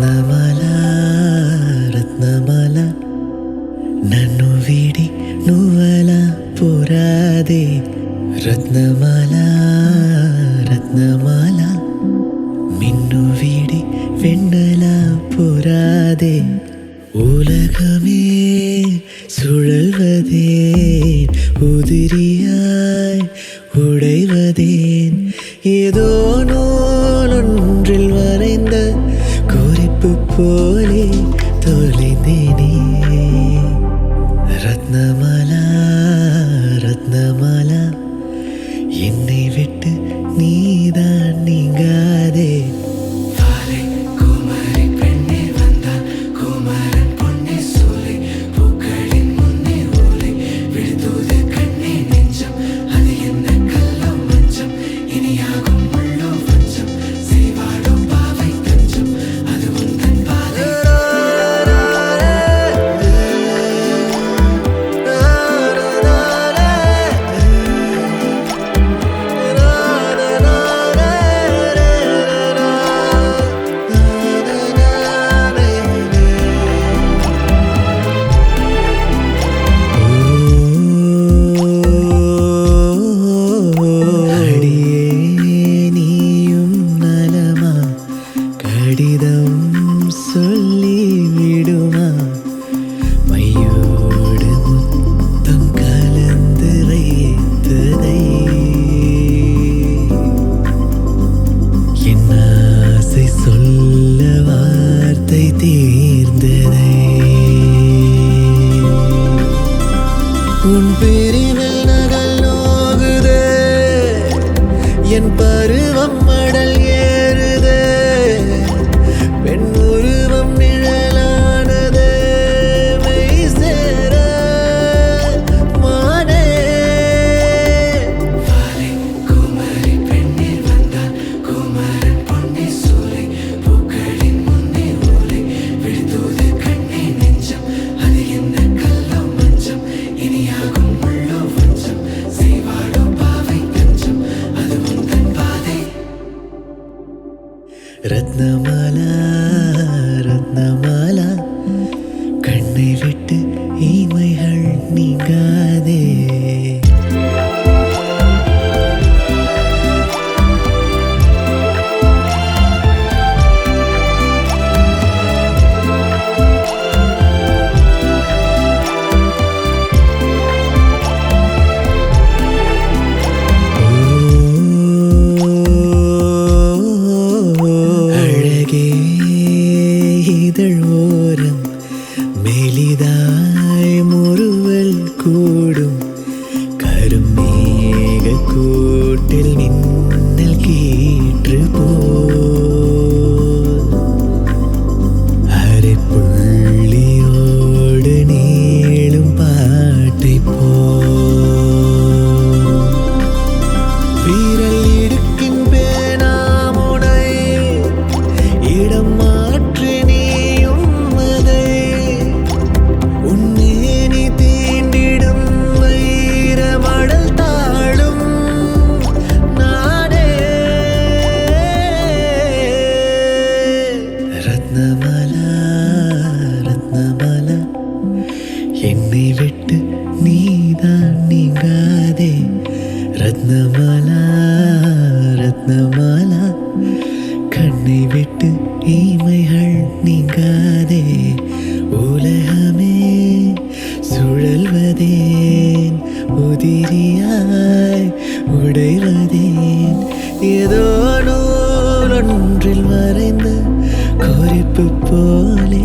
ರತ್ನಮಾಲ ರತ್ನಮಾಲ ನನ್ನು ವಿಡಿ ನುವಲ ಪುರಾದೆ ರತ್ನಮಾಲ ರತ್ನಮಾಲ மின்னு வீடி வெண்ணல புறாதே உலகமே சுழல்வதேன் உதிரியாய் உடைவதேன் ஏதோ நூலொன்றில் வரைந்த குறிப்பு போலே தொலைந்தேனே ரத்னமாலா ரத்னமாலா என்னை விட்டு நீதான் நீங்காதே கடிதம் சொல்லி விடுமா மையோடு முத்தம் கலந்து ரைத்ததை என் ஆசை சொல்ல வார்த்தை தீர்ந்ததை உன் பிரிவில் நகல் நோகுதே என் பருவம் மடல் ஏறுதே பெண் உருவம் நிழலானதே மெய் சேர மானே வாலை குமரி பெண்ணில் வந்தால் குமரன் பொன்னி சூலை பூக்களின் முன்னே ஓலை விழுந்தோது கண்ணே நெஞ்சம் அது என்ன கல்லோ மஞ்சம் இனியாகும் உள்ளோ வஞ்சம் செய்வாடோ பாவை தஞ்சம் அது உந்தன் பாதை ரத்னமாலா ரத்னமாலா கண்ணை விட்டு இமைகள் நீங்காதே இதழ்வோரம் மெலிதாய் முறுவல் கூடும் கருமேக கூட்டில் மின்னல் கீற்று போல் அரை புள்ளியோடு நீளும் பாட்டை போல் வீரல் இடுக்கின் பேனாமுனை இடம் மாற்றி நீயும் அதை உன்னேனி தீண்டிடும் வைர மடல் தாழும் நானே ரத்னமாலா ரத்னமாலா என்னை விட்டு நீதான் நீங்காதே ரத்னமாலா ரத்னமாலா கண்ணை விட்டு இமைகள் நீங்காதே உலகமே சுழல்வதேன் உதிரியாய் உடைவதேன் ஏதோ நூலொன்றில் மறைந்த குறிப்பு போலே